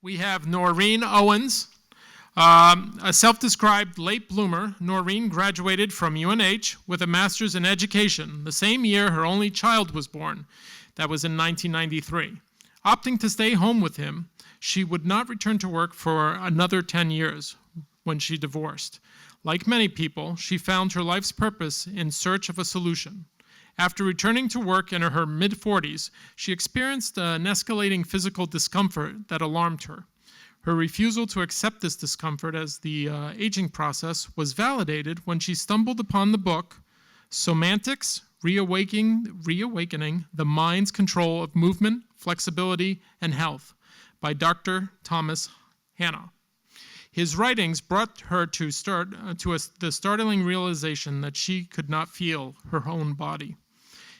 We have Noreen Owens, a self-described late bloomer. Noreen graduated from UNH with a master's in education the same year her only child was born. That was in 1993. Opting to stay home with him, she would not return to work for another 10 years when she divorced. Like many people, she found her life's purpose in search of a solution. After returning to work in her mid-40s, she experienced an escalating physical discomfort that alarmed her. Her refusal to accept this discomfort as the aging process was validated when she stumbled upon the book, Semantics, Reawakening the Mind's Control of Movement, Flexibility, and Health by Dr. Thomas Hanna. His writings brought her to the startling realization that she could not feel her own body.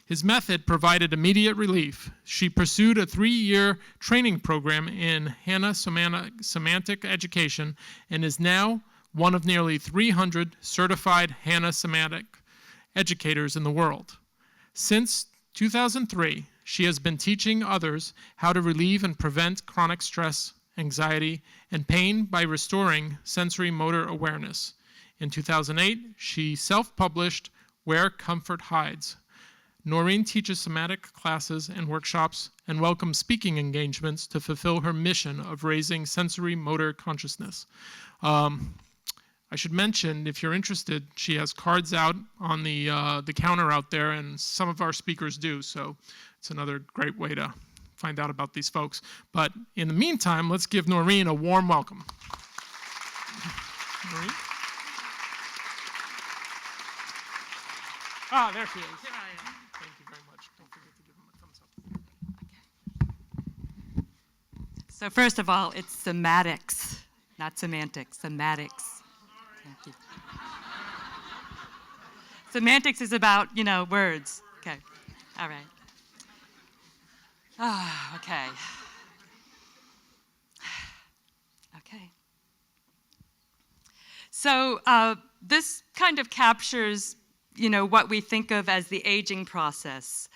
His method provided immediate relief. She pursued a 3-year training program in Hanna Semantic Education and is now one of nearly 300 certified Hanna Semantic educators in the world. Since 2003, she has been teaching others how to relieve and prevent chronic stress, anxiety, and pain by restoring sensory motor awareness. In 2008, she self-published Where Comfort Hides. Noreen teaches somatic classes and workshops and welcomes speaking engagements to fulfill her mission of raising sensory motor consciousness. I should mention, if you're interested, she has cards out on the counter out there, and some of our speakers do, so it's another great way to find out about these folks. But in the meantime, let's give Noreen a warm welcome. Noreen? Ah, there she is. Here I am. Thank you very much. Don't forget to give them a thumbs up. Okay. So first of all, it's somatics, not semantics, somatics. Thank you. Semantics is about, words. Okay. All right. Okay. Okay. So this kind of captures what we think of as the aging process.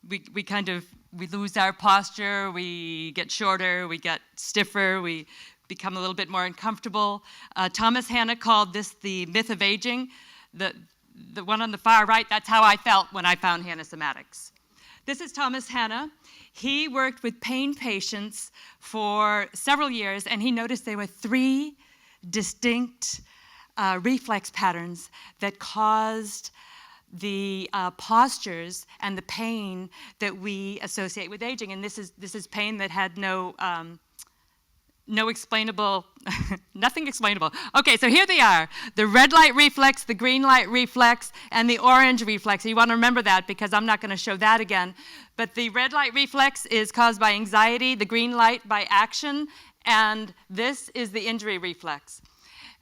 We lose our posture, we get shorter, we get stiffer, we become a little bit more uncomfortable. Thomas Hanna called this the myth of aging. The one on the far right, that's how I felt when I found Hanna Somatics. This is Thomas Hanna. He worked with pain patients for several years, and he noticed there were 3 distinct reflex patterns that caused the postures and the pain that we associate with aging. And this is pain that had no explainable, nothing explainable. Okay, so here they are: the red light reflex, the green light reflex, and the orange reflex. You want to remember that because I'm not going to show that again. But the red light reflex is caused by anxiety, the green light by action, and this is the injury reflex.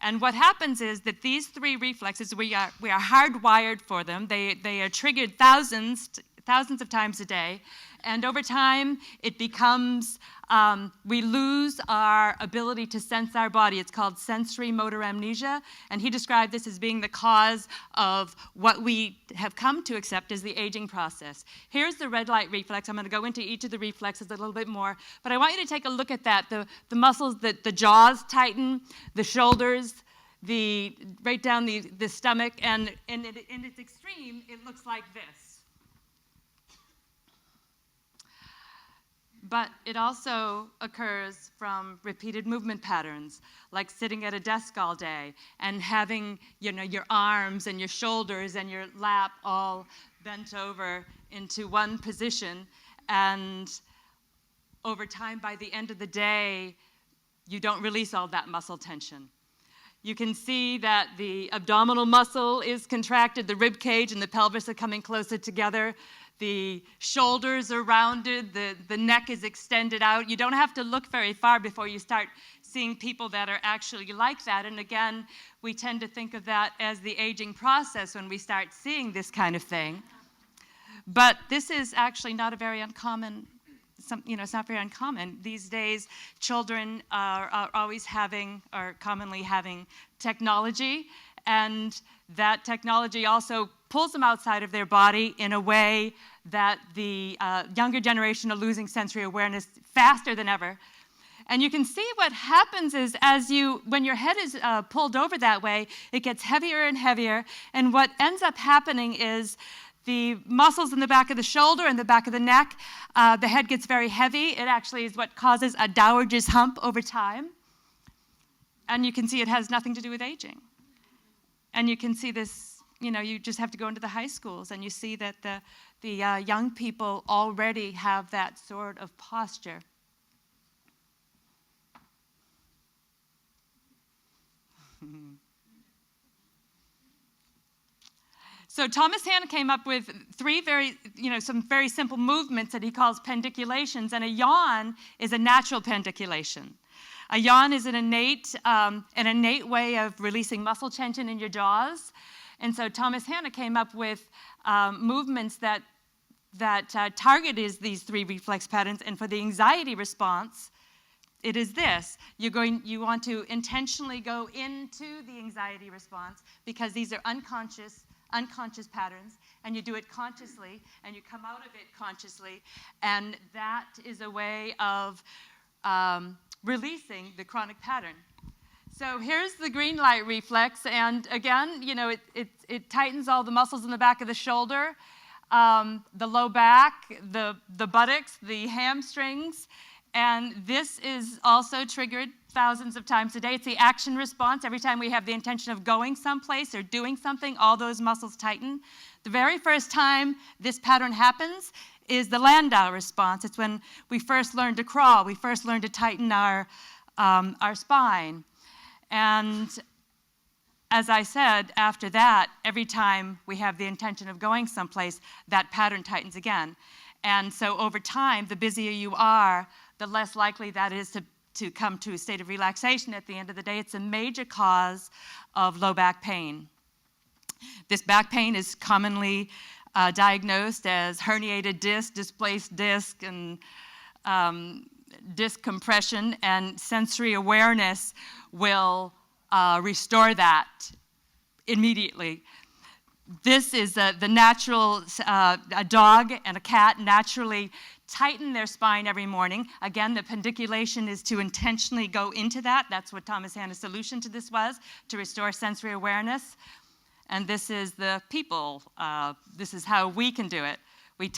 And what happens is that these 3 reflexes, we are hardwired for them. They are triggered thousands of times a day. And over time, it becomes, we lose our ability to sense our body. It's called sensory motor amnesia. And he described this as being the cause of what we have come to accept as the aging process. Here's the red light reflex. I'm going to go into each of the reflexes a little bit more. But I want you to take a look at that. The muscles, the jaws tighten, the shoulders, right down the stomach. And in its extreme, it looks like this. But it also occurs from repeated movement patterns, like sitting at a desk all day and having, your arms and your shoulders and your lap all bent over into one position. And over time, by the end of the day, you don't release all that muscle tension. You can see that the abdominal muscle is contracted, the rib cage and the pelvis are coming closer together. The shoulders are rounded, the neck is extended out. You don't have to look very far before you start seeing people that are actually like that. And again, we tend to think of that as the aging process when we start seeing this kind of thing. But this is actually not a very uncommon, it's not very uncommon. These days, children are commonly having technology, and that technology also pulls them outside of their body in a way that the younger generation are losing sensory awareness faster than ever. And you can see what happens is when your head is pulled over that way, it gets heavier and heavier. And what ends up happening is the muscles in the back of the shoulder and the back of the neck, the head gets very heavy. It actually is what causes a dowager's hump over time. And you can see it has nothing to do with aging. And you can see this, you just have to go into the high schools and you see that the young people already have that sort of posture. So Thomas Hanna came up with some very simple movements that he calls pendiculations, and a yawn is a natural pendiculation. A yawn is an innate way of releasing muscle tension in your jaws, and so Thomas Hanna came up with movements that targeted these three reflex patterns, and for the anxiety response, it is this. You want to intentionally go into the anxiety response because these are unconscious patterns, and you do it consciously, and you come out of it consciously, and that is a way of releasing the chronic pattern. So here's the green light reflex, and again, it tightens all the muscles in the back of the shoulder, the low back, the buttocks, the hamstrings. And this is also triggered thousands of times a day. It's the action response. Every time we have the intention of going someplace or doing something, all those muscles tighten. The very first time this pattern happens is the Landau response. It's when we first learn to crawl. We first learn to tighten our spine. And as I said, after that, every time we have the intention of going someplace, that pattern tightens again. And so over time, the busier you are, the less likely that is to come to a state of relaxation at the end of the day. It's a major cause of low back pain. This back pain is commonly diagnosed as herniated disc, displaced disc, and disc compression, and sensory awareness will restore that immediately. This is the natural, a dog and a cat naturally tighten their spine every morning. Again, the pendiculation is to intentionally go into that. That's what Thomas Hanna's solution to this was, to restore sensory awareness. And this is the people. This is how we can do it. We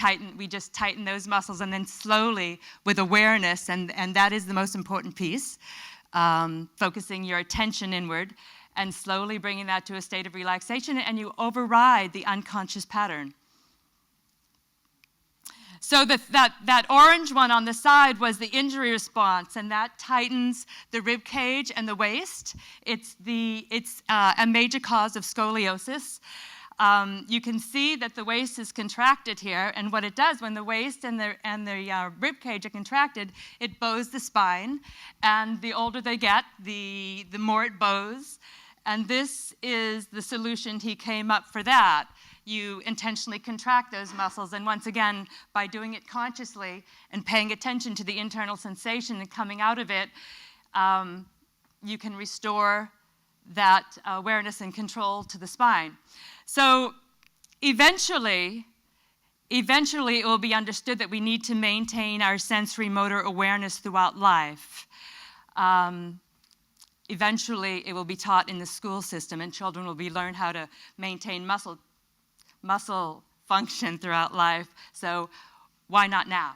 just tighten those muscles, and then slowly with awareness, and that is the most important piece, focusing your attention inward and slowly bringing that to a state of relaxation, and you override the unconscious pattern. So that orange one on the side was the injury response, and that tightens the rib cage and the waist. It's a major cause of scoliosis. You can see that the waist is contracted here, and what it does when the waist and the rib cage are contracted, it bows the spine, and the older they get, the more it bows. And this is the solution he came up for that. You intentionally contract those muscles, and once again, by doing it consciously and paying attention to the internal sensation and coming out of it, you can restore that awareness and control to the spine. So eventually it will be understood that we need to maintain our sensory motor awareness throughout life. Eventually, it will be taught in the school system, and children will learn how to maintain muscle function throughout life. So why not now?